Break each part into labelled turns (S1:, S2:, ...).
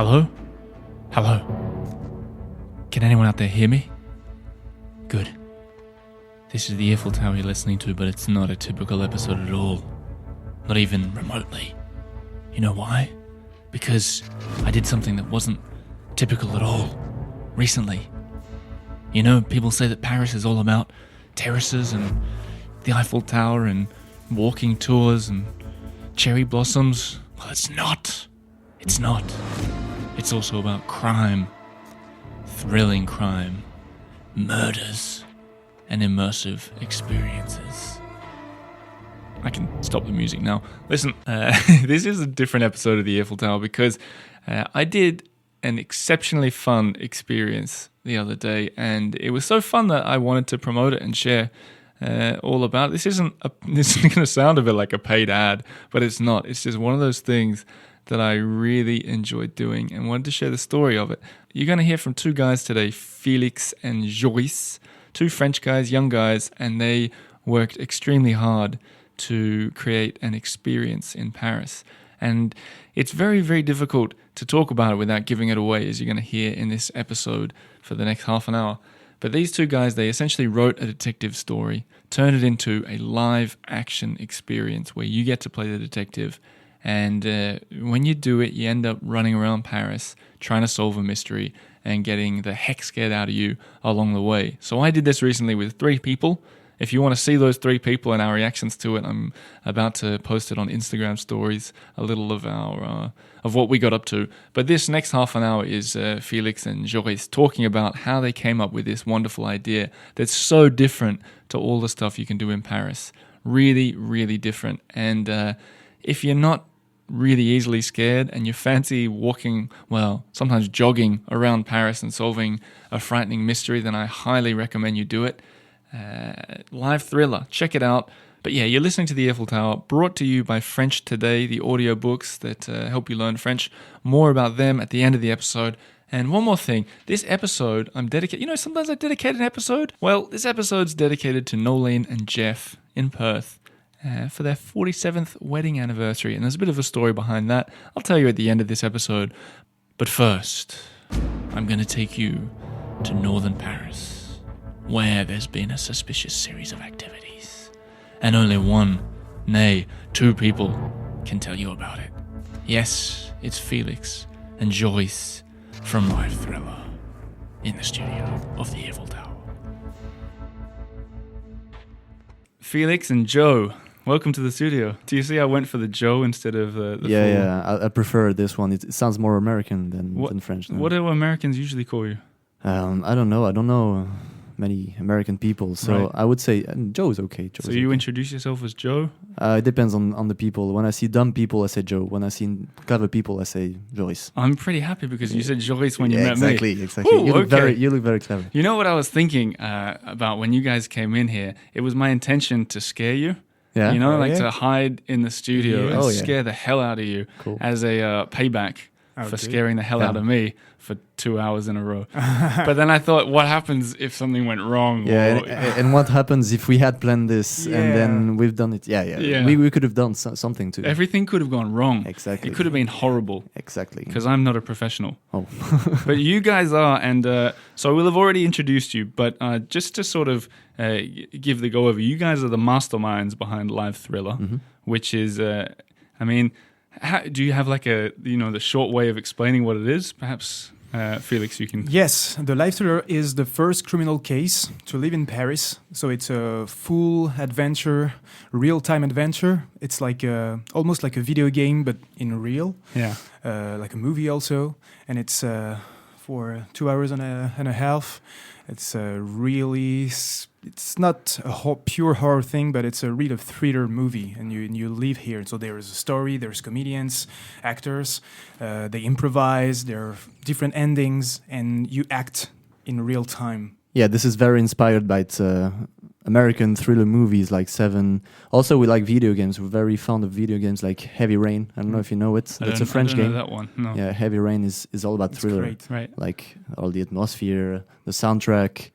S1: Hello? Hello? Can anyone out there hear me? Good. This is the Earful Tower you're listening to, but it's not a typical episode at all. Not even remotely. You know why? Because I did something that wasn't typical at all. Recently. You know, people say that Paris is all about terraces and the Eiffel Tower and walking tours and cherry blossoms. Well, it's not. It's not. It's also about crime. Thrilling crime. Murders. And immersive experiences. I can stop the music now. Listen, this is a different episode of the Earful Tower because I did an exceptionally fun experience the other day, and it was so fun that I wanted to promote it and share all about it. This isn't going to sound a bit like a paid ad, but it's not. It's just one of those things that I really enjoyed doing and wanted to share the story of it. You're going to hear from two guys today, Felix and Joris, two French guys, young guys, and they worked extremely hard to create an experience in Paris. And it's very, very difficult to talk about it without giving it away, as you're going to hear in this episode for the next half an hour. But these two guys, they essentially wrote a detective story, turned it into a live action experience where you get to play the detective. And when you do it, you end up running around Paris, trying to solve a mystery and getting the heck scared out of you along the way. So I did this recently with 3 people. If you want to see those 3 people and our reactions to it, I'm about to post it on Instagram stories, a little of our of what we got up to. But this next half an hour is Felix and Joris talking about how they came up with this wonderful idea that's so different to all the stuff you can do in Paris. Really, really different. And if you're not really easily scared and you fancy walking, well, sometimes jogging around Paris and solving a frightening mystery, then I highly recommend you do it. Live thriller, check it out. But yeah, you're listening to the Earful Tower, brought to you by French Today, the audiobooks that help you learn French. More about them at the end of the episode. And one more thing, this episode I'm dedicated, you know, sometimes I dedicate an episode. Well, this episode's dedicated to Nolene and Jeff in Perth for their 47th wedding anniversary. And there's a bit of a story behind that. I'll tell you at the end of this episode. But first, I'm going to take you to northern Paris, where there's been a suspicious series of activities, and only one, nay, 2 people can tell you about it. Yes, it's Felix and Joris from Live Thriller in the studio of the Earful Tower. Felix and Joe, welcome to the studio. Do you see I went for the Joe instead of the full?
S2: Yeah, I prefer this one. It sounds more American than French. No?
S1: What do Americans usually call you?
S2: I don't know many American people, so right. I would say Joe is okay.
S1: So you introduce yourself as Joe?
S2: It depends on the people. When I see dumb people, I say Joe. When I see clever people, I say Joris.
S1: I'm pretty happy because you said Joris when you met me.
S2: Exactly.
S1: Ooh,
S2: you look very clever.
S1: You know what I was thinking about when you guys came in here? It was my intention to scare you.
S2: Yeah.
S1: You know, to hide in the studio and scare the hell out of you as a payback for scaring the hell out of me for 2 hours in a row. But then I thought, what happens if something went wrong?
S2: Yeah, and what happens if we had planned this and then we've done it? Yeah. We could have done something too.
S1: Everything could have gone wrong.
S2: Exactly.
S1: It could have been horrible.
S2: Exactly.
S1: Because I'm not a professional.
S2: Oh.
S1: But you guys are, and so we'll have already introduced you, but just to sort of give the go-over, you guys are the masterminds behind Live Thriller, which is, do you have like the short way of explaining what it is? Perhaps, Felix, you can...
S3: Yes, the Live Thriller is the first criminal case to live in Paris. So it's a full adventure, real-time adventure. It's like almost like a video game, but in real.
S1: Yeah.
S3: Like a movie also. And it's for 2 hours and a half. It's really... It's not a pure horror thing, but it's a real thriller movie, and you live here. So there is a story, there's comedians, actors, they improvise, there are different endings, and you act in real time.
S2: Yeah, this is very inspired by American thriller movies like Seven. Also, we like video games. We're very fond of video games like Heavy Rain. I don't know if you know it. It's a French game.
S1: I don't know that one. No.
S2: Yeah, Heavy Rain is all about thriller.
S3: Great.
S1: Right.
S2: Like all the atmosphere, the soundtrack.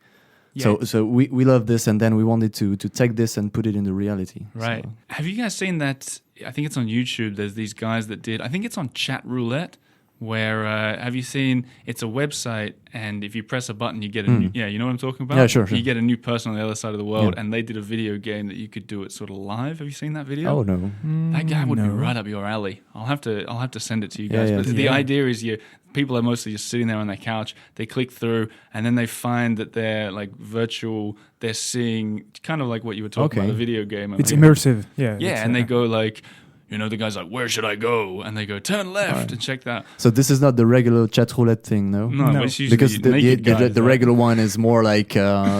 S3: Yeah.
S2: So we love this, and then we wanted to take this and put it into reality.
S1: Right.
S2: So.
S1: Have you guys seen that? I think it's on YouTube. There's these guys that did, I think it's on Chat Roulette, where have you seen? It's a website, and if you press a button, you get a new, you know what I'm talking about?
S2: Yeah, sure.
S1: You get a new person on the other side of the world,
S2: Yeah.
S1: and they did a video game that you could do it sort of live. Have you seen that video?
S2: Oh no.
S1: That guy would be
S3: No.
S1: right up your alley. I'll have to send it to you
S2: Yeah,
S1: guys.
S2: yeah.
S1: But the
S3: Yeah.
S1: idea is people are mostly just sitting there on their couch. They click through, and then they find that they're like virtual. They're seeing kind of like what you were talking
S2: Okay.
S1: about, the video game.
S3: It's immersive. Yeah.
S1: Yeah,
S3: it's,
S1: and they go like, the guy's like, "Where should I go?" And they go, "Turn left and check that."
S2: So this is not the regular chat roulette thing, no?
S1: No, it's usually
S2: Because
S1: naked guys,
S2: the
S1: right?
S2: regular one is more like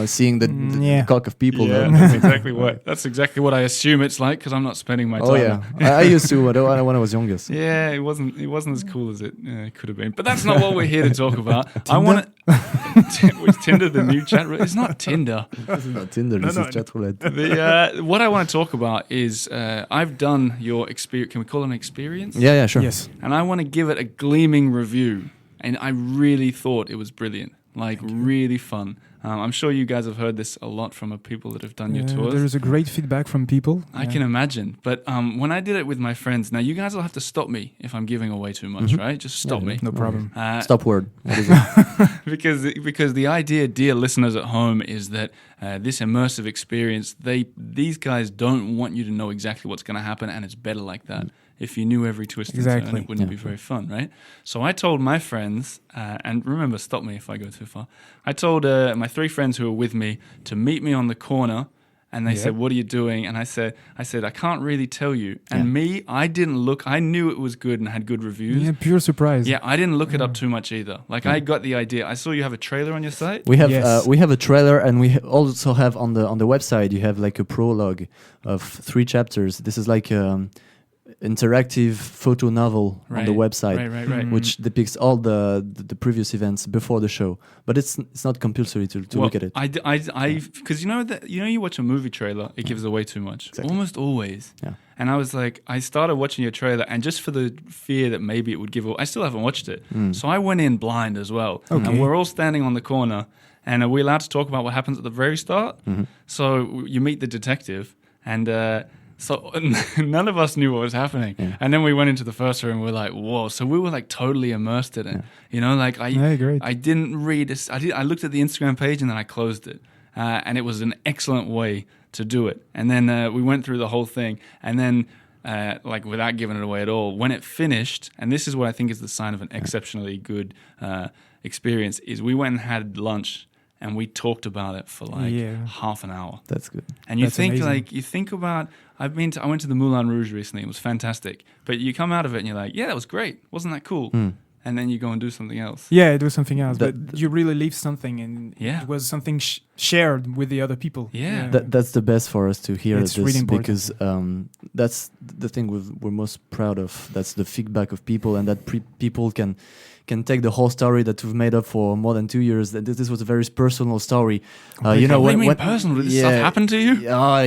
S2: seeing the
S3: yeah.
S2: cock of people.
S1: Yeah,
S2: no?
S1: that's exactly what I assume it's like because I'm not spending my time.
S2: Oh yeah, I used to when I was youngest.
S1: Yeah, it wasn't as cool as it could have been. But that's not what we're here to talk about. I want to. Was Tinder the new chat roulette? It's not Tinder.
S2: This is not Tinder. This is chat roulette.
S1: What I want to talk about is I've done your experience. Can we call it an experience?
S2: Yeah, sure.
S3: Yes.
S1: And I want to give it a gleaming review. And I really thought it was brilliant. Like, really fun. I'm sure you guys have heard this a lot from people that have done your tours.
S3: There's a great feedback from people.
S1: I can imagine. But when I did it with my friends, now you guys will have to stop me if I'm giving away too much, right? Just stop me.
S3: No problem.
S2: Stop word. What is it?
S1: because the idea, dear listeners at home, is that this immersive experience, these guys don't want you to know exactly what's going to happen, and it's better like that. If you knew every twist and turn,
S3: Exactly.
S1: it wouldn't be very fun, right? So I told my friends, and remember, stop me if I go too far. I told my 3 friends who were with me to meet me on the corner, and they said, "What are you doing?" And I said, "I can't really tell you." And I didn't look. I knew it was good and had good reviews.
S3: Yeah, pure surprise.
S1: Yeah, I didn't look it up too much either. Like I got the idea. I saw you have a trailer on your site.
S2: We have
S3: Yes.
S2: we have a trailer, and we also have on the website. You have like a prologue of 3 chapters. This is like interactive photo novel on the website,
S1: Right.
S2: which depicts all the previous events before the show. But it's not compulsory to look at it.
S1: Because you watch a movie trailer, it gives away too much, almost always.
S2: Yeah.
S1: And I was like, I started watching your trailer, and just for the fear that maybe it would give away, I still haven't watched it. So I went in blind as well.
S3: Okay.
S1: And we're all standing on the corner, and are we allowed to talk about what happens at the very start? So you meet the detective, and so none of us knew what was happening.
S2: Yeah.
S1: And then we went into the first room, and we're like, whoa. So we were like totally immersed in it.
S3: Great.
S1: I didn't read this. I looked at the Instagram page, and then I closed it. And it was an excellent way to do it. And then we went through the whole thing. And then, without giving it away at all, when it finished, and this is what I think is the sign of an exceptionally good experience, is we went and had lunch, and we talked about it for half an hour.
S2: That's good.
S1: And you
S3: That's
S1: think
S3: amazing.
S1: about, I went to the Moulin Rouge recently. It was fantastic. But you come out of it and you're like, yeah, that was great. Wasn't that cool? And then you go and do something else.
S3: Yeah, it was something else. But you really leave something, and
S1: Yeah.
S3: it was something shared with the other people.
S1: Yeah.
S2: That's the best for us to hear
S3: It's
S2: this
S3: really important.
S2: because that's the thing we're most proud of. That's the feedback of people, and that people can take the whole story that we've made up for more than 2 years. That this was a very personal story.
S1: What do you mean personal? Did this stuff happen to you?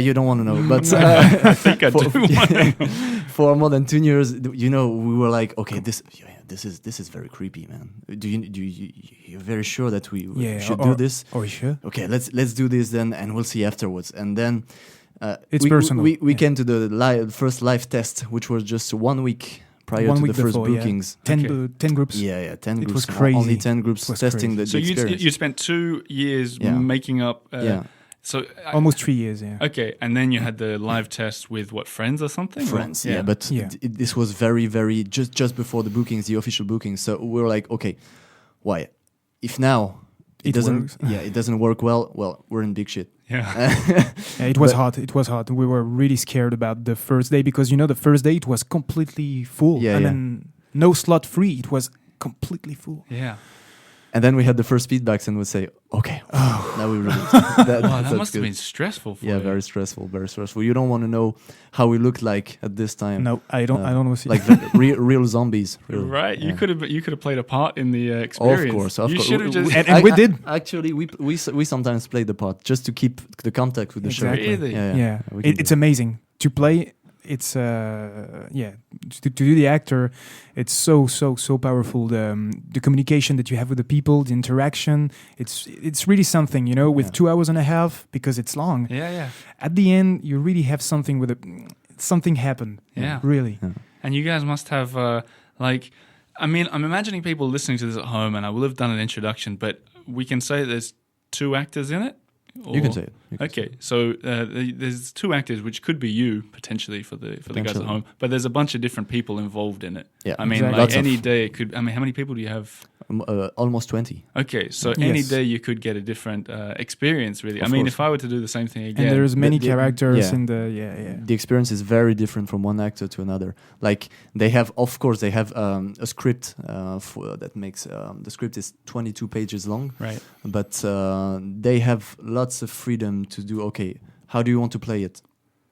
S2: You don't want to know, but
S1: I think I do want to know.
S2: for more than 2 years, we were like, okay, this is very creepy, man. You're very sure that we should do this?
S3: Are you sure?
S2: Okay, let's do this then, and we'll see afterwards. And then
S3: It's personal.
S2: We came to the first live test, which was just 1 week prior to the first bookings.
S3: 10 groups.
S2: Yeah, 10
S3: It
S2: groups.
S3: was crazy.
S2: Only 10 groups
S3: It was
S2: testing the
S1: So
S2: experience.
S1: you spent 2 years making up. So
S3: Almost 3 years, yeah.
S1: Okay, and then you had the live test with friends or something?
S2: Friends,
S1: Or-
S2: but this was very, very just before the bookings, the official bookings. So we were like, okay, why? If now it doesn't,
S3: works.
S2: it doesn't work well, we're in big shit.
S1: Yeah.
S3: It was hot. It was hot. We were really scared about the first day because the first day it was completely full.
S2: Yeah,
S3: then no slot free. It was completely full.
S1: Yeah.
S2: And then we had the first feedbacks, and we say, okay, now we release.
S1: That must have been stressful for you.
S2: Yeah, very stressful, very stressful. You don't want to know how we looked like at this time.
S3: No, I don't. I don't want to see.
S2: Like real zombies. Really.
S1: Right,
S2: Yeah.
S1: you could have played a part in the experience.
S2: Of course.
S1: You should have just.
S3: And we did.
S2: Actually, we sometimes play the part just to keep the contact with the
S3: Exactly.
S2: show.
S1: Really?
S2: Yeah. we can
S3: It's
S2: do.
S3: amazing to play. It's to do the actor. It's so powerful. The communication that you have with the people, the interaction. It's really something. With 2 hours and a half because it's long.
S1: Yeah.
S3: At the end, you really have something something happened.
S1: Yeah.
S3: Really.
S2: Yeah.
S1: And you guys must have I mean, I'm imagining people listening to this at home, and I will have done an introduction, but we can say there's 2 actors in it?
S2: You can say it. You can say
S1: Okay, so there's 2 actors, which could be you potentially for the guys at home, but there's a bunch of different people involved in it.
S2: Yeah,
S1: I mean,
S3: exactly.
S1: like any day it could. I mean, how many people do you have?
S2: Almost 20.
S1: Okay, so
S3: Yes.
S1: any day you could get a different experience. Really, I
S2: Of
S1: mean,
S2: course.
S1: if I were to do the same thing again,
S3: And there's many
S2: the-
S3: characters
S2: yeah.
S3: in the yeah.
S2: The experience is very different from one actor to another. Like they have, of course, they have a script that makes the script is 22 pages long,
S1: right?
S2: but they have lots of freedom to do. Okay, how do you want to play it?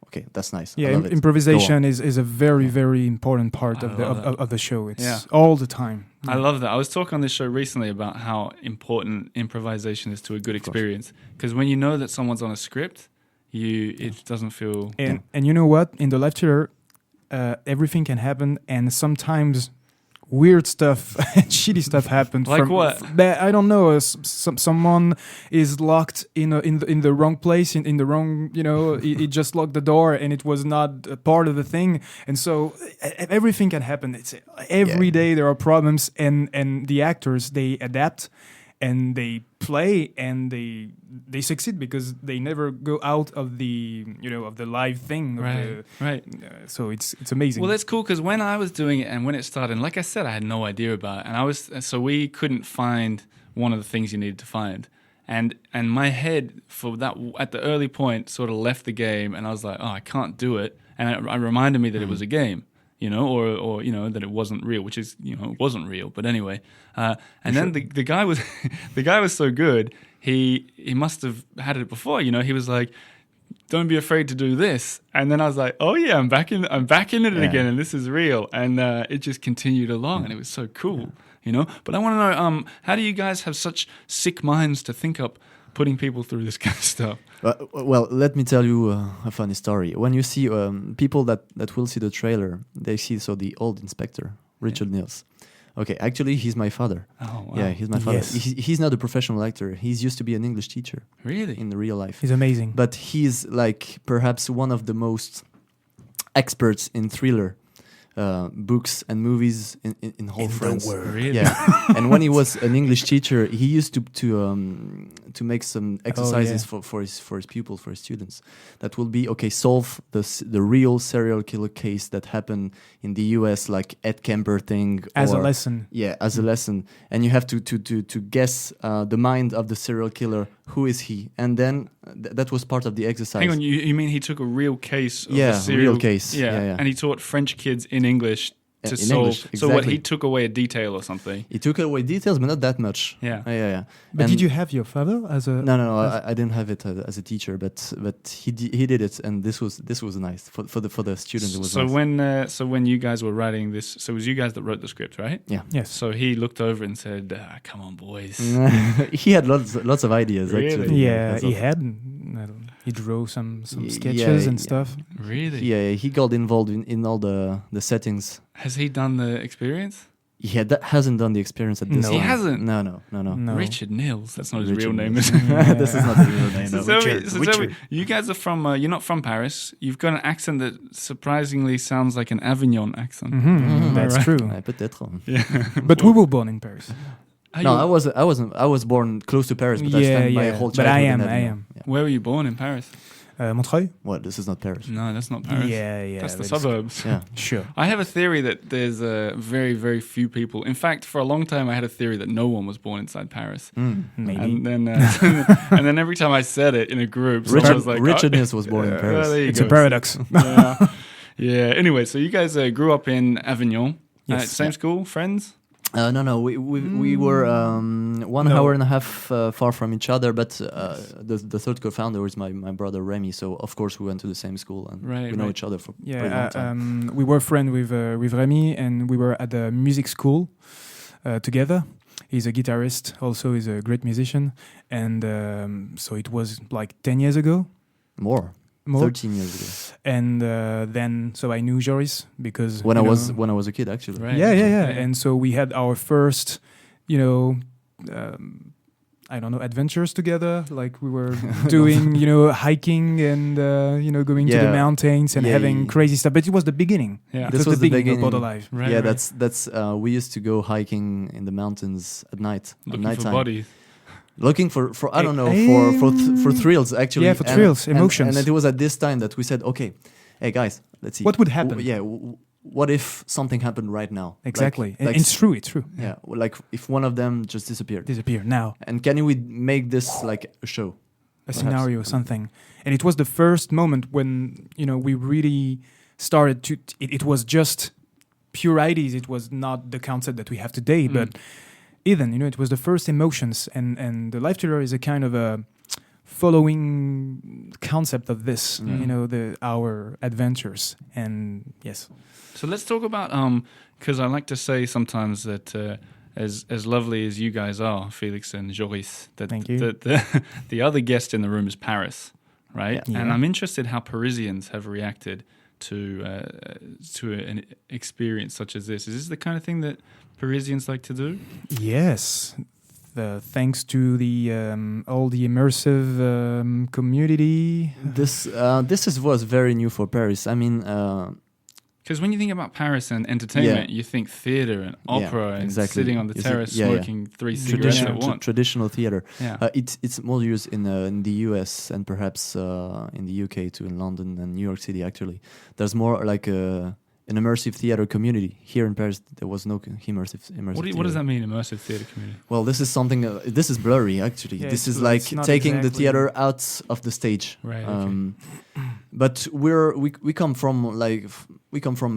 S2: Okay, that's nice. I
S3: Yeah,
S2: love it.
S3: improvisation is a very, very important part
S1: I
S3: of the
S1: love that.
S3: of the show. It's
S1: Yeah.
S3: all the time.
S1: I love that. I was talking on this show recently about how important improvisation is to a good
S2: Of course.
S1: experience. Because when you know that someone's on a script, it doesn't feel.
S3: And you know what? In the live theater, everything can happen, and sometimes weird stuff, shitty stuff happens.
S1: Like what?
S3: I don't know. Someone is locked in the wrong place, in the wrong. It just locked the door, and it was not a part of the thing. And so everything can happen. It's every day there are problems, and the actors, they adapt. And they play, and they succeed because they never go out of the of the live thing.
S1: Right.
S3: So it's amazing.
S1: Well, that's cool because when I was doing it and when it started, and like I said, I had no idea about it, and we couldn't find one of the things you needed to find, and my head for that at the early point sort of left the game, and I was like, oh, I can't do it, and it reminded me that it was a game. Or that it wasn't real, which is it wasn't real. But anyway, and then the guy was the guy was so good. He must have had it before. He was like, "Don't be afraid to do this." And then I was like, "Oh yeah, I'm back in it again, and this is real." And it just continued along, and it was so cool. But I want to know, how do you guys have such sick minds to think up putting people through this kind of stuff?
S2: Well, let me tell you a funny story. When you see people that will see the trailer, they see the old inspector, Richard Niels. Okay, actually, he's my father.
S1: Oh, wow.
S2: Yeah, he's my father.
S3: Yes.
S2: He's not a professional actor. He's used to be an English teacher
S1: Really?
S2: in the real life.
S3: He's amazing.
S2: But he's like perhaps one of the most experts in thriller books and movies in whole France.
S1: Really?
S2: Yeah, and when he was an English teacher, he used to make some exercises for his pupils, for his students. That will be solve the real serial killer case that happened in the U.S., like Ed Kemper thing.
S3: As a lesson.
S2: Yeah, as a lesson, and you have to guess the mind of the serial killer. Who is he? And then that was part of the exercise.
S1: Hang on, you mean he took a real case of a
S2: Yeah,
S1: serial
S2: real case. Yeah.
S1: And he taught French kids in English to
S2: in
S1: solve.
S2: English,
S1: So what,
S2: exactly.
S1: he took away a detail or something?
S2: He took away details, but not that much.
S1: Yeah.
S2: Yeah.
S3: But
S2: And
S3: did you have your father as a?
S2: No. I didn't have it as a teacher, but he did it, and this was nice for the students. It was
S1: So
S2: nice.
S1: when you guys were writing this, so it was you guys that wrote the script, right?
S2: Yeah.
S3: Yes.
S1: So he looked over and said, "Come on, boys."
S2: He had lots of ideas.
S1: Really?
S2: Actually.
S3: Yeah,
S2: Lots
S3: he
S2: of-
S3: had. He drew some
S2: Yeah,
S3: sketches and
S2: yeah.
S3: stuff.
S1: Really?
S2: Yeah, he got involved in all the settings.
S1: Has he done the experience?
S2: Hasn't done the experience at this
S3: No.
S2: time.
S1: He hasn't?
S2: No.
S3: No.
S1: Richard Niels. That's not his
S2: Richard
S1: real name,
S2: Niels.
S1: is it?
S2: This is not his real name.
S1: So
S2: No.
S1: tell me-
S2: Richard.
S1: so tell me, you guys are from, you're not from Paris. You've got an accent that surprisingly sounds like an Avignon accent.
S3: That's
S1: right.
S3: true.
S2: Peut-être.
S1: Yeah.
S3: But we were born in Paris.
S1: Are
S2: No,
S1: you-
S2: I was born close to Paris, but I spent my whole
S3: But
S2: childhood
S3: I
S2: in
S3: am.
S2: Avignon. Yeah.
S1: Where were you born in Paris?
S3: Montreuil.
S2: What? This is not Paris.
S1: No, that's not Paris.
S3: Yeah.
S1: That's the
S3: but it's-
S1: suburbs.
S2: Yeah.
S3: Sure.
S1: I have a theory that there's very, very few people. In fact, for a long time, I had a theory that no one was born inside Paris.
S3: Maybe.
S1: And then, and then every time I said it in a group, someone was like,
S2: Richard
S1: "Oh,
S2: Niels was born in
S1: well,
S2: Paris.
S1: there you
S3: It's
S1: go."
S3: a paradox.
S1: Yeah. Anyway, so you guys grew up in Avignon.
S3: Yes.
S1: Same school, friends?
S2: No. We were 1 hour and a half far from each other, but the third co-founder is my brother Remy. So of course we went to the same school and
S1: Right,
S2: we know
S1: right.
S2: each other for a pretty long time.
S3: We were friends with Remy, and we were at the music school together. He's a guitarist, also he's a great musician, and so it was like 10 years ago.
S2: More. 13 years ago.
S3: And then so I knew Joris because
S2: When
S3: you
S2: I was a kid, actually.
S1: Right.
S3: Yeah. And so we had our first, I don't know, adventures together. Like we were doing, hiking and, going to the mountains and having crazy stuff. But it was the beginning.
S1: Yeah.
S2: This was the beginning
S3: of Bottle Life.
S1: Right,
S2: yeah,
S1: right.
S2: that's we used to go hiking in the mountains at night.
S1: Looking
S2: at
S1: for
S2: nighttime.
S1: bodies.
S2: Looking for I don't know, for thrills actually.
S3: Yeah, for thrills, emotions.
S2: And it was at this time that we said, okay, hey guys, let's see.
S3: What would happen?
S2: What if something happened right now?
S3: Exactly.
S2: Like
S3: it's true.
S2: Yeah, like if one of them just disappeared.
S3: Disappear now.
S2: And can we make this like a show?
S3: A scenario, something. And it was the first moment when, we really started to... It was just pure ideas. It was not the concept that we have today, but even, it was the first emotions. And the life thriller is a kind of a following concept of this, our adventures. And yes.
S1: So let's talk about, because I like to say sometimes that as lovely as you guys are, Felix and Joris,
S3: Thank you.
S1: that the other guest in the room is Paris, right?
S3: Yeah.
S1: And I'm interested how Parisians have reacted to an experience such as this. Is this the kind of thing that Parisians like to do?
S3: Yes. Thanks to the all the immersive community.
S2: This was very new for Paris. I mean,
S1: because when you think about Paris and entertainment, you think theater and opera and sitting on the terrace smoking 3 cigarettes at once.
S2: Traditional theater.
S1: Yeah.
S2: It's more used in the US and perhaps in the UK too, in London and New York City. Actually, there's more like an immersive theater community. Here in Paris, there was no immersive
S1: What does that mean, immersive theater community?
S2: Well, this is something. This is blurry, actually.
S3: Yeah,
S2: this is like taking the theater out of the stage.
S1: Right. Okay.
S2: But we come from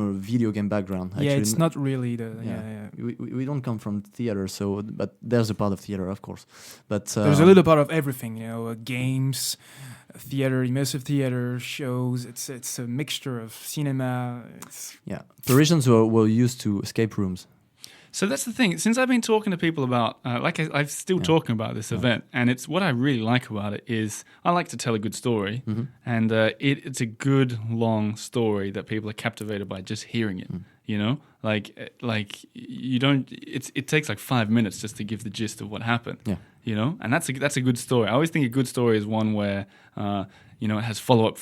S2: a video game background. Actually.
S3: Yeah, it's not really the.
S2: We don't come from theater, so but there's a part of theater, of course. But
S3: there's a little part of everything, games, theater, immersive theater, shows. It's a mixture of cinema.
S2: Parisians were used to escape rooms.
S1: So that's the thing. Since I've been talking to people about, I'm still talking about this event, and it's what I really like about it is I like to tell a good story, and it's a good long story that people are captivated by just hearing it. Like you don't. It takes like 5 minutes just to give the gist of what happened. Yeah. And that's a good story. I always think a good story is one where it has follow up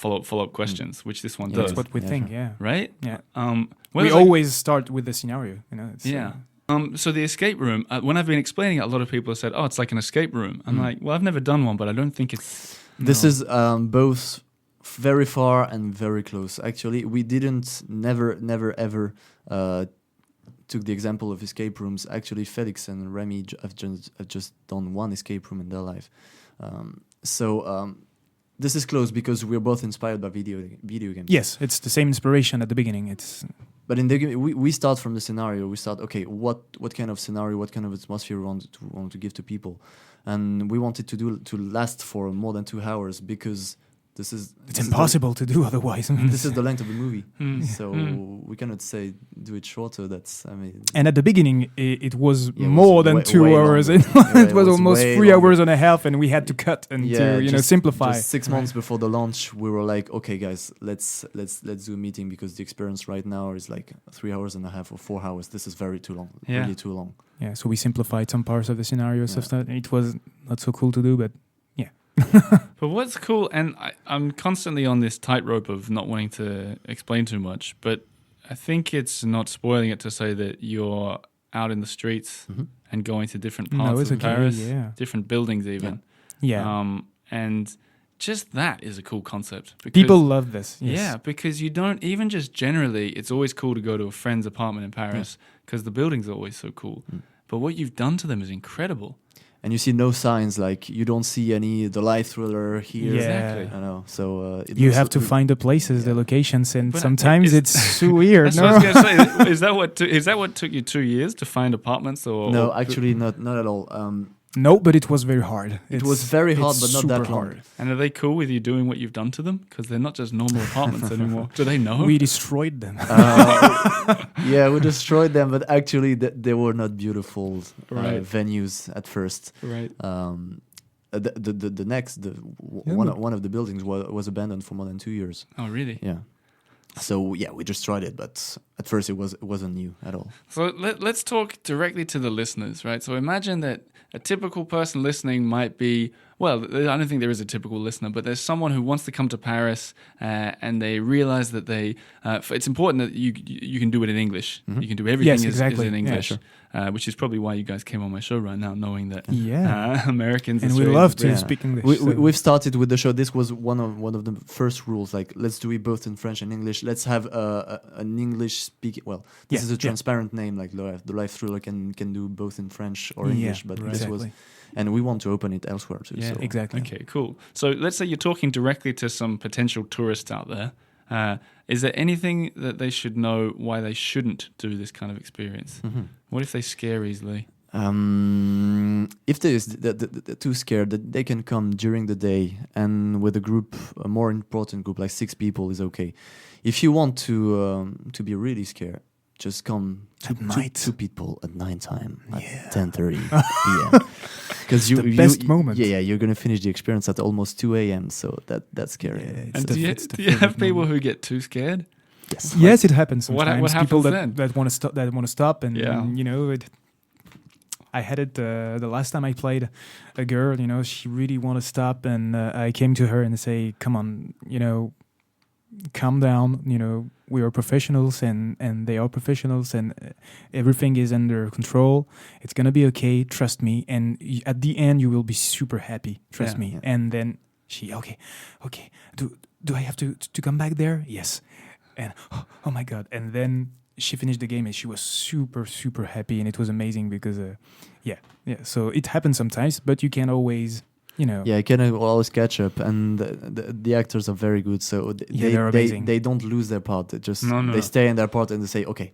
S1: questions, which this one does.
S3: That's what we think. Yeah.
S1: Right.
S3: Yeah.
S1: We
S3: always start with the scenario.
S1: So the escape room, when I've been explaining it, a lot of people have said, oh, it's like an escape room. I'm like, well, I've never done one, but I don't think it's...
S2: This is both very far and very close. Actually, we never ever took the example of escape rooms. Actually, Felix and Remy have just done one escape room in their life. This is close because we're both inspired by video games.
S3: Yes, it's the same inspiration at the beginning.
S2: But in the game, we start from the scenario. We start, okay, what kind of scenario, what kind of atmosphere we want to give to people, and we wanted to last for more than 2 hours because it's
S3: impossible to do otherwise.
S2: This is the length of the movie, so we cannot say do it shorter.
S3: And at the beginning, it was more than 2 hours. It was almost 3 hours and a half, and we had to cut and to simplify.
S2: Just 6 months before the launch, we were like, okay, guys, let's do a meeting because the experience right now is like 3 hours and a half or 4 hours. This is really too long.
S3: Yeah, so we simplified some parts of the scenario. So it was not so cool to do, but.
S1: But what's cool, and I'm constantly on this tightrope of not wanting to explain too much, but I think it's not spoiling it to say that you're out in the streets and going to different parts of Paris, different buildings even.
S3: Yeah.
S1: And just that is a cool concept.
S3: People love this. Yes.
S1: Yeah, because you don't, even just generally, it's always cool to go to a friend's apartment in Paris because the buildings are always so cool. But what you've done to them is incredible.
S2: And you see no signs, like you don't see the life thriller here.
S3: Yeah.
S1: Exactly.
S2: I know. So
S3: you have to find the places, the locations, and sometimes it's so weird.
S1: That's what I was going to say. Is that what took you 2 years to find apartments?
S2: No, actually not at all.
S3: No, but it was very hard.
S2: It was very hard, but not that long.
S3: Hard.
S1: And are they cool with you doing what you've done to them? Because they're not just normal apartments anymore. Do they know?
S3: We destroyed them.
S2: Yeah, we destroyed them, but actually they were not beautiful venues at first.
S1: Right.
S2: One of the buildings was abandoned for more than 2 years.
S1: Oh, really?
S2: Yeah. So yeah, we just tried it, but at first it wasn't new at all.
S1: So let's talk directly to the listeners, right? So imagine that a typical person listening might be, well, I don't think there is a typical listener, but there's someone who wants to come to Paris and they realize that it's important that you can do it in English.
S2: Mm-hmm.
S1: You can do everything
S3: Yes,
S1: is
S3: exactly.
S1: in English,
S3: Yeah,
S1: which is probably why you guys came on my show right now, knowing that Americans
S3: and we
S1: Australians-
S3: love to
S2: Yeah.
S3: speak English.
S2: We've started with the show. This was one of the first rules. Like, let's do it both in French and English. Let's have an English speaking. Well, this is a transparent name. Like the live thriller can do both in French or English. But this was, and we want to open it elsewhere too.
S1: Yeah,
S2: so.
S3: exactly.
S1: Okay, cool. So let's say you're talking directly to some potential tourists out there. Is there anything that they should know why they shouldn't do this kind of experience?
S2: Mm-hmm.
S1: What if they scare easily?
S2: If they're too scared, that they can come during the day and with a group, a more important group, like 6 people is okay. If you want to be really scared, just come
S3: At night.
S2: two people at nighttime at 10:30 p.m. Because
S3: the best moment.
S2: Yeah, you're gonna finish the experience at almost 2 a.m. So that's scary.
S3: Yeah,
S1: And
S3: the
S1: do you
S3: favorite
S1: have people
S3: moment.
S1: who get too scared?
S2: Yes.
S3: Yes, it happens
S1: What
S3: sometimes.
S1: happens
S3: People
S1: then?
S3: that want to stop, and
S1: Yeah.
S3: I had it the last time I played a girl. She really want to stop, and I came to her and say, "Come on, calm down. We are professionals, and they are professionals, and everything is under control. It's gonna be okay. Trust me. And at the end, you will be super happy. Trust me."
S2: Yeah.
S3: And then she, okay. Do I have to come back there? Yes. And oh my God. And then she finished the game and she was super, super happy. And it was amazing because, yeah. So it happens sometimes, but you can always,
S2: Yeah, you can always catch up, and the actors are very good. So
S3: they're amazing.
S2: They don't lose their part. They stay in their part and they say, okay,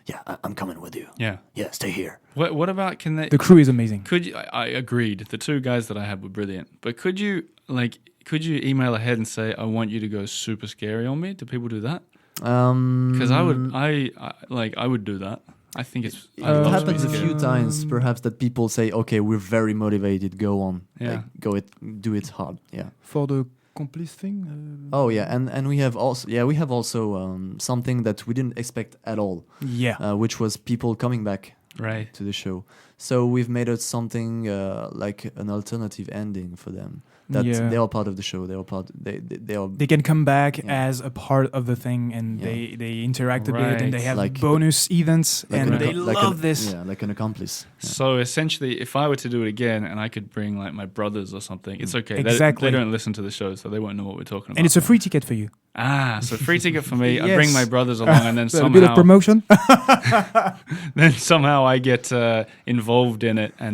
S2: yeah, I'm coming with you. Yeah, stay here.
S1: What about can they?
S3: The crew is amazing.
S1: Could you? I agreed. The 2 guys that I had were brilliant. But could you email ahead and say, I want you to go super scary on me? Do people do that? Because I would do that. I think
S2: It happens a few times, perhaps, that people say, "Okay, we're very motivated. Go on,
S1: Yeah.
S2: do it hard." Yeah.
S3: For the complice thing.
S2: Oh yeah, and we have also something that we didn't expect at all.
S3: Yeah.
S2: Which was people coming back
S1: right
S2: to the show. So we've made it something like an alternative ending for them. That they are part of the show. They are.
S3: They can come back as a part of the thing, and they interact a bit, and they have bonus events, and they love this.
S2: Yeah, like an accomplice. Yeah.
S1: So essentially, if I were to do it again, and I could bring like my brothers or something, it's okay.
S3: Exactly.
S1: They don't listen to the show, so they won't know what we're talking about.
S3: And it's a free ticket for you.
S1: So free ticket for me.
S3: Yes.
S1: I bring my brothers along, and then
S3: a
S1: somehow
S3: bit of promotion.
S1: then somehow I get involved in it, and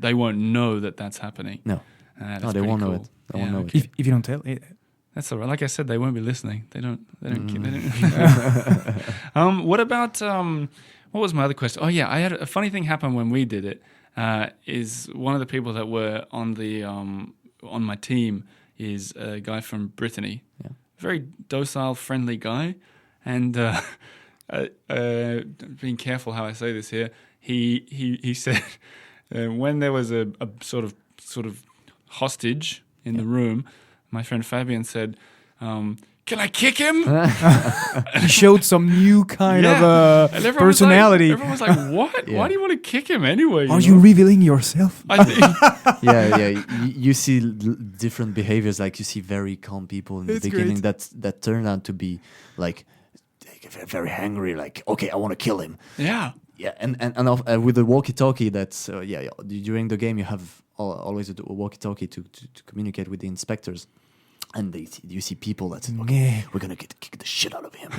S1: they won't know that that's happening.
S2: No.
S1: That's
S2: they won't
S1: pretty
S2: know
S1: cool.
S2: it. They won't know it.
S3: If you don't tell it.
S1: That's all right. Like I said, they won't be listening. They don't. What about what was my other question? Oh yeah, I had a funny thing happen when we did it. Is one of the people that were on my team is a guy from Brittany.
S2: Yeah.
S1: Very docile, friendly guy, and being careful how I say this here. He said when there was a sort of hostage in the room, my friend Fabian said, "Can I kick him?"
S3: He showed some new kind of
S1: And everyone
S3: personality.
S1: everyone was like, "What?
S2: Yeah.
S1: Why do you want to kick him anyway?"
S3: Are you revealing yourself?
S1: I think,
S2: Yeah. You see different behaviors. Like you see very calm people in the
S3: It's
S2: beginning that turn out to be like very angry. Like, okay, I want to kill him.
S1: yeah.
S2: Yeah, and with the walkie-talkie, that's during the game you have always a walkie-talkie to communicate with the inspectors, and you see people that okay, we're gonna kick the shit out of him.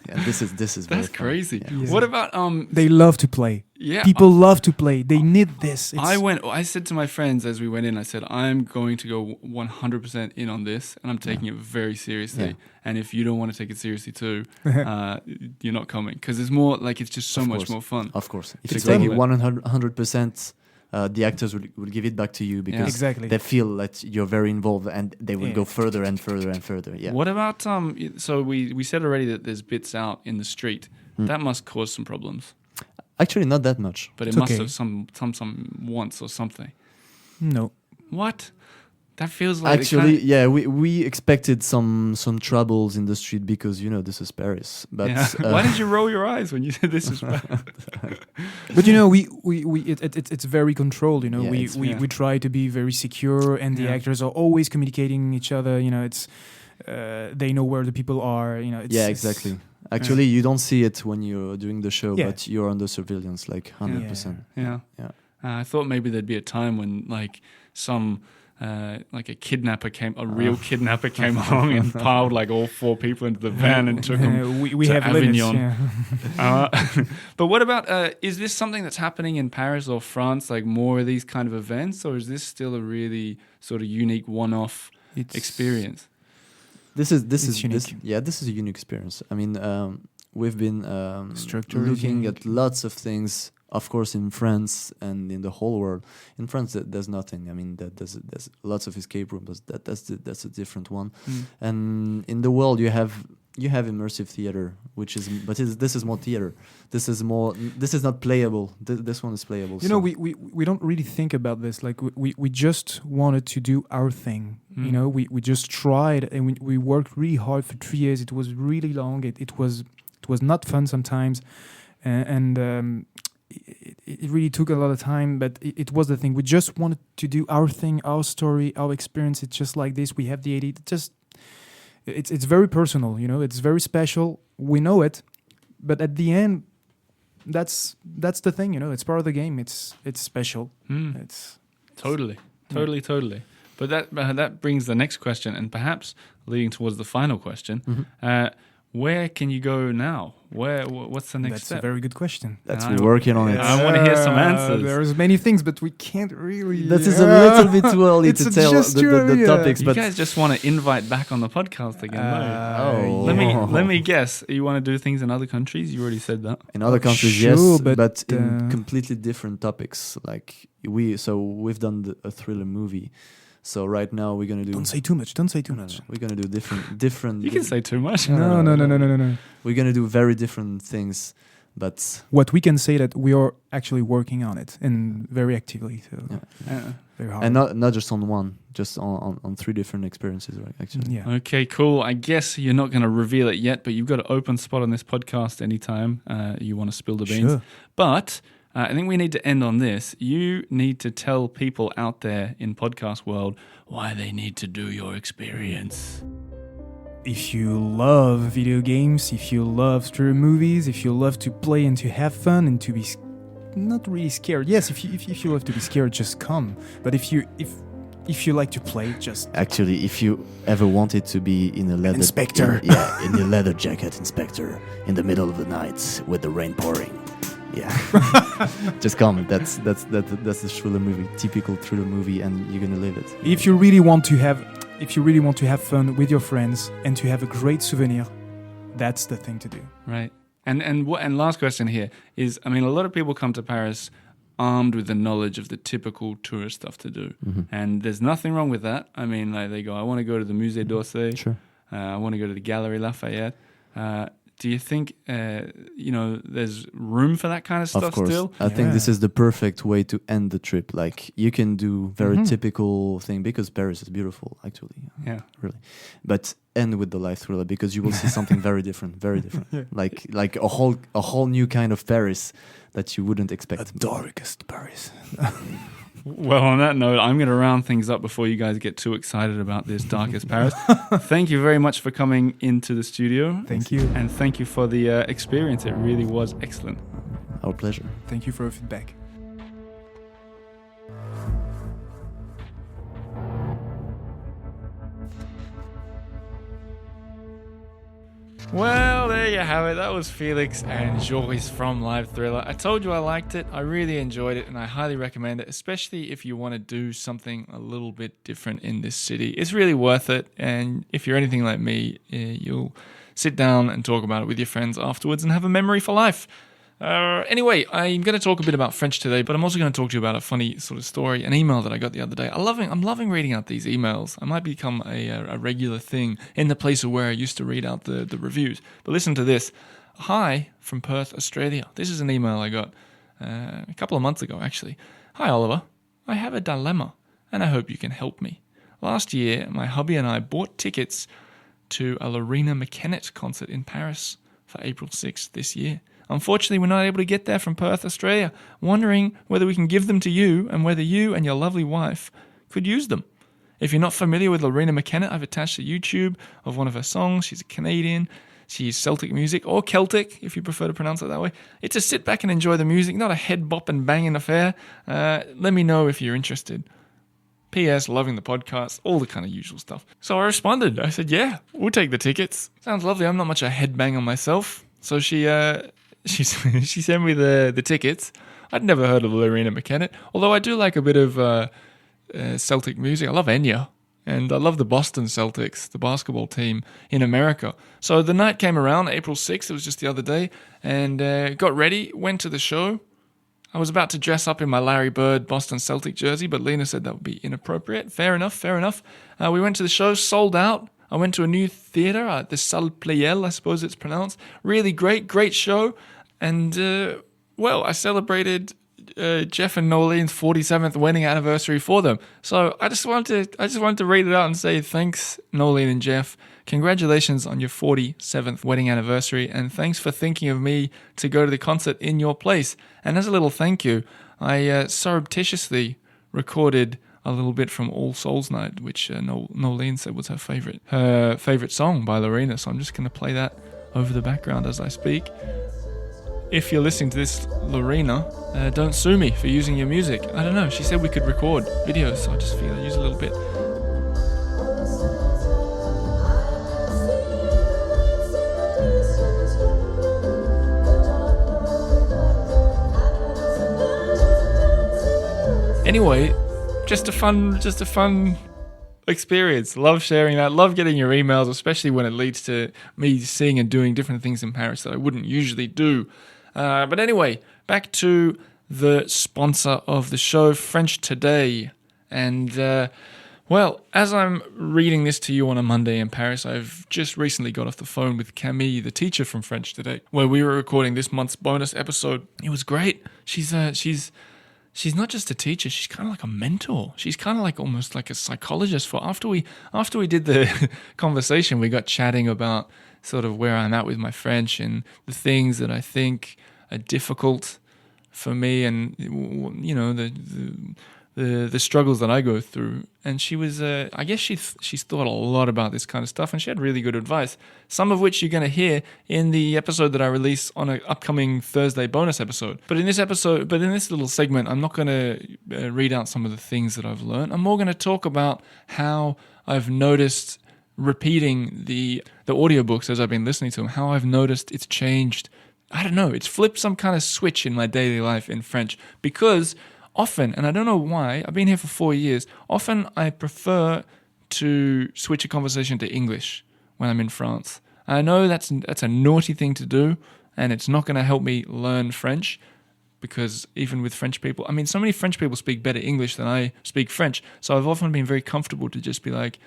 S2: Yeah, this is
S1: That's
S2: very fun.
S1: crazy.
S2: Yeah.
S1: What about
S3: They love to play.
S1: Yeah,
S3: People love to play. They need this.
S1: I said to my friends as we went in, I said, I'm going to go 100% in on this, and I'm taking it very seriously.
S2: Yeah.
S1: And if you don't want to take it seriously too, you're not coming. Because it's more like it's just so much more fun.
S2: Of course. If
S1: It's
S2: you take it
S1: totally-
S2: 100%, the actors will give it back to you because
S3: Exactly.
S2: they feel that you're very involved and they will go further and further and further. Yeah.
S1: What about, so we said already that there's bits out in the street. That must cause some problems.
S2: Actually, not that much.
S1: But it
S3: It's
S1: must
S3: okay.
S1: have some once or something.
S3: No.
S1: What? that feels like
S2: Actually, yeah, we expected some troubles in the street because this is Paris. But
S1: why did you roll your eyes when you said this is bad?
S3: But it's very controlled.
S2: Yeah,
S3: We try to be very secure, and the actors are always communicating each other. It's they know where the people are.
S2: Exactly. Actually, you don't see it when you're doing the show, but you're under surveillance, like 100%.
S1: Yeah. I thought maybe there'd be a time when like some. Like a real kidnapper came along and piled like all 4 people into the van and took them
S3: we
S1: to
S3: have
S1: Avignon.
S3: Limits,
S1: But what about, is this something that's happening in Paris or France, like more of these kind of events, or is this still a really sort of unique one-off experience?
S2: This is
S3: unique.
S2: This is a unique experience. I mean, we've been looking at lots of things. Of course, in France and in the whole world. In France, there's nothing. I mean, there's lots of escape rooms. That's a different one. And in the world, you have immersive theater, this is more theater. This is not playable. This one is playable.
S3: We don't really think about this. Like we just wanted to do our thing. We just tried, and we worked really hard for 3 years. It was really long. It was not fun sometimes, and. It really took a lot of time, but it was the thing. We just wanted to do our thing, our story, our experience. It's just like this. We have the idea. It's very personal, It's very special. We know it, but at the end, that's the thing, It's part of the game. It's special. It's
S1: totally. But that brings the next question, and perhaps leading towards the final question. Where can you go now? What's the next step?
S3: That's a very good question.
S2: We're working on it.
S1: I want to hear some answers.
S3: There's many things, but we can't really...
S2: That is a little bit too early to tell the topics.
S1: You guys just want to invite back on the podcast again, Let me guess. You want to do things in other countries? You already said that.
S2: In other countries,
S3: sure,
S2: yes,
S3: but
S2: in completely different topics. Like we've done a thriller movie. So right now we're gonna do.
S3: Don't say too much. No.
S2: We're gonna do different.
S1: You can say too much.
S3: No.
S2: We're gonna do very different things, but
S3: what we can say that we are actually working on it and very actively. So very hard.
S2: And not just on one, just on 3 different experiences, right? Actually.
S3: Yeah.
S1: Okay, cool. I guess you're not going to reveal it yet, but you've got an open spot on this podcast anytime you want to spill the beans.
S3: Sure.
S1: But. I think we need to end on this. You need to tell people out there in podcast world why they need to do your experience.
S3: If you love video games, if you love thriller movies, if you love to play and to have fun and to be not really scared. Yes, if you love to be scared, just come. But if you like to play, just...
S2: Actually, if you ever wanted to be in a leather...
S3: Inspector.
S2: In a leather jacket, Inspector, in the middle of the night with the rain pouring. Yeah, just come. That's the thriller movie, typical thriller movie, and you're gonna live it.
S3: If you really want to have fun with your friends and to have a great souvenir, that's the thing to do.
S1: Right. And last question here is, I mean, a lot of people come to Paris armed with the knowledge of the typical tourist stuff to do, and there's nothing wrong with that. I mean, like they go, I want to go to the Musée d'Orsay.
S2: Sure.
S1: I want to go to the Galerie Lafayette. Do you think, there's room for that kind of stuff still?
S2: Of course. I think this is the perfect way to end the trip. Like, you can do very typical thing, because Paris is beautiful, actually.
S1: Yeah.
S2: Really. But end with the life thriller, because you will see something very different. Like a whole new kind of Paris that you wouldn't expect.
S3: The darkest Paris.
S1: Well, on that note, I'm going to round things up before you guys get too excited about this Darkest Paris. Thank you very much for coming into the studio.
S3: Thank you.
S1: And thank you for the experience. It really was excellent.
S2: Our pleasure.
S3: Thank you for your feedback.
S1: Well, there you have it. That was Felix and Joris from Live Thriller. I told you I liked it. I really enjoyed it, and I highly recommend it, especially if you want to do something a little bit different in this city. It's really worth it, and if you're anything like me, you'll sit down and talk about it with your friends afterwards and have a memory for life. Anyway, I'm going to talk a bit about French today, but I'm also going to talk to you about a funny sort of story, an email that I got the other day. I'm loving reading out these emails. I might become a regular thing in the place of where I used to read out the reviews. But listen to this. Hi from Perth, Australia. This is an email I got a couple of months ago, actually. Hi, Oliver. I have a dilemma, and I hope you can help me. last year, my hubby and I bought tickets to a Lorena McKennett concert in Paris for April 6th this year. Unfortunately, we're not able to get there from Perth, Australia. Wondering whether we can give them to you and whether you and your lovely wife could use them. If you're not familiar with Lorena McKennett, I've attached a YouTube of one of her songs. She's a Canadian. She's Celtic music, or Celtic, if you prefer to pronounce it that way. It's a sit back and enjoy the music, not a head bop and banging affair. Let me know if you're interested. P.S. Loving the podcast, all the kind of usual stuff. So I responded. I said, yeah, we'll take the tickets. Sounds lovely. I'm not much a headbanger myself. So she sent me the tickets. I'd never heard of Lorena McKennett, although I do like a bit of Celtic music. I love Enya, and I love the Boston Celtics, the basketball team in America. So the night came around, April 6th, it was just the other day, and got ready, went to the show. I was about to dress up in my Larry Bird Boston Celtic jersey, but Lena said that would be inappropriate. Fair enough. We went to the show, sold out. I went to a new theatre, the Salle Pleyel, I suppose it's pronounced. Really great show. And, I celebrated Jeff and Nolene's 47th wedding anniversary for them. So I just wanted to read it out and say thanks, Nolene and Jeff. Congratulations on your 47th wedding anniversary, and thanks for thinking of me to go to the concert in your place. And as a little thank you, I surreptitiously recorded a little bit from All Souls Night, which Nolene said was her favorite song by Lorena. So I'm just going to play that over the background as I speak. If you're listening to this, Lorena, don't sue me for using your music. I don't know. She said we could record videos, so I just figured I'd use a little bit. Anyway, just a fun experience. Love sharing that. Love getting your emails, especially when it leads to me seeing and doing different things in Paris that I wouldn't usually do. But anyway, back to the sponsor of the show, French Today. And, as I'm reading this to you on a Monday in Paris, I've just recently got off the phone with Camille, the teacher from French Today, where we were recording this month's bonus episode. It was great. She's not just a teacher, she's kind of like a mentor. She's kind of like almost like a psychologist. For after we did the conversation, we got chatting about sort of where I'm at with my French and the things that I think are difficult for me, and you know the struggles that I go through. And she was, I guess she's thought a lot about this kind of stuff, and she had really good advice. Some of which you're going to hear in the episode that I release on an upcoming Thursday bonus episode. But in this little segment, I'm not going to read out some of the things that I've learned. I'm more going to talk about how I've noticed repeating the audiobooks as I've been listening to them, how I've noticed it's changed. I don't know, it's flipped some kind of switch in my daily life in French, because often, and I don't know why, I've been here for 4 years, often I prefer to switch a conversation to English when I'm in France. I know that's a naughty thing to do, and it's not going to help me learn French, because even with French people, I mean, so many French people speak better English than I speak French, so I've often been very comfortable to just be like,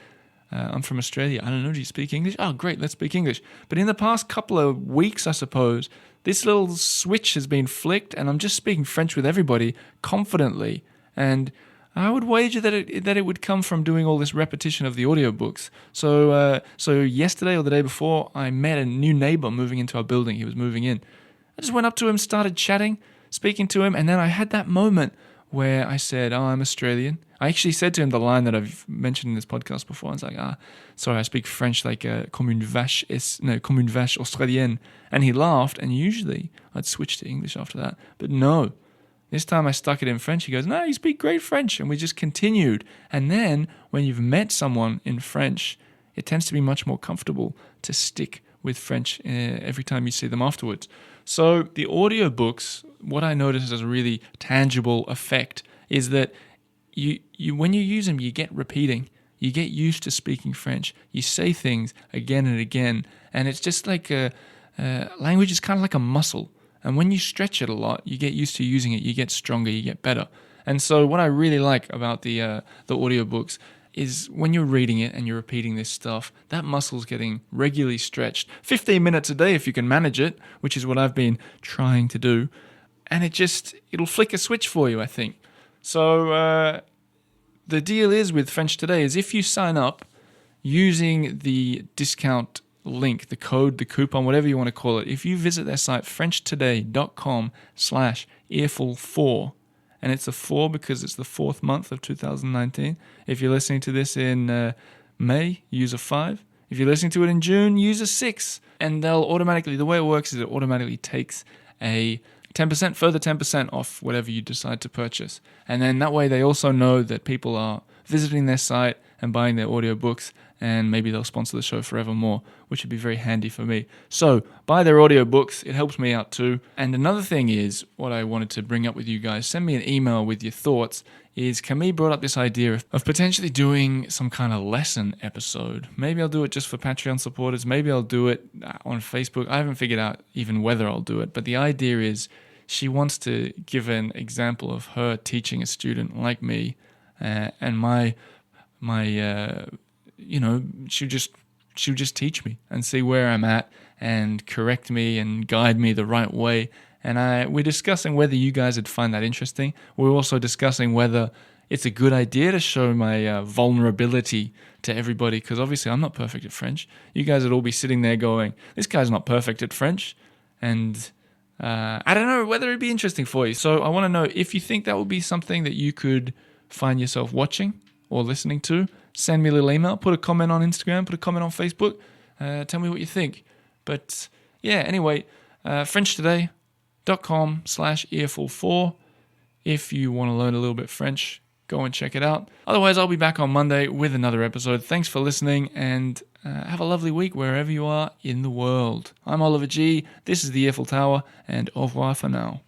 S1: I'm from Australia, I don't know, do you speak English? Oh, great, let's speak English. But in the past couple of weeks, I suppose, this little switch has been flicked, and I'm just speaking French with everybody confidently. And I would wager that it would come from doing all this repetition of the audiobooks. So yesterday or the day before, I met a new neighbor moving into our building. He was moving in. I just went up to him, started chatting, speaking to him, and then I had that moment where I said, I'm Australian. I actually said to him the line that I've mentioned in this podcast before. I was like, sorry, I speak French like comme une vache australienne. And he laughed, and usually I'd switch to English after that. But no, this time I stuck it in French. He goes, no, you speak great French. And we just continued. And then when you've met someone in French, it tends to be much more comfortable to stick with French every time you see them afterwards. So the audiobooks, what I notice as a really tangible effect is that you when you use them, you get repeating. You get used to speaking French. You say things again and again. And it's just like language is kind of like a muscle. And when you stretch it a lot, you get used to using it. You get stronger. You get better. And so what I really like about the audiobooks is when you're reading it and you're repeating this stuff, that muscle's getting regularly stretched. 15 minutes a day if you can manage it, which is what I've been trying to do. And it'll flick a switch for you, I think. So the deal is with French Today is if you sign up using the discount link, the code, the coupon, whatever you want to call it, if you visit their site, frenchtoday.com/earful4, and it's a 4 because it's the 4th month of 2019. If you're listening to this in May, use a 5. If you're listening to it in June, use a 6. And they'll automatically, the way it works is it automatically takes a 10%, further 10% off whatever you decide to purchase. And then that way they also know that people are visiting their site and buying their audiobooks, and maybe they'll sponsor the show forevermore, which would be very handy for me. So buy their audiobooks. It helps me out too. And another thing is, what I wanted to bring up with you guys, send me an email with your thoughts, is Camille brought up this idea of potentially doing some kind of lesson episode. Maybe I'll do it just for Patreon supporters. Maybe I'll do it on Facebook. I haven't figured out even whether I'll do it. But the idea is she wants to give an example of her teaching a student like me, and my she'll just teach me and see where I'm at and correct me and guide me the right way. And we're discussing whether you guys would find that interesting. We're also discussing whether it's a good idea to show my vulnerability to everybody, because obviously I'm not perfect at French. You guys would all be sitting there going, this guy's not perfect at French. And I don't know whether it'd be interesting for you. So I want to know if you think that would be something that you could find yourself watching or listening to. Send me a little email, put a comment on Instagram, put a comment on Facebook. Tell me what you think. But yeah, anyway, FrenchToday.com/earful4. If you want to learn a little bit French, go and check it out. Otherwise, I'll be back on Monday with another episode. Thanks for listening, and have a lovely week wherever you are in the world. I'm Oliver G. This is the Earful Tower, and au revoir for now.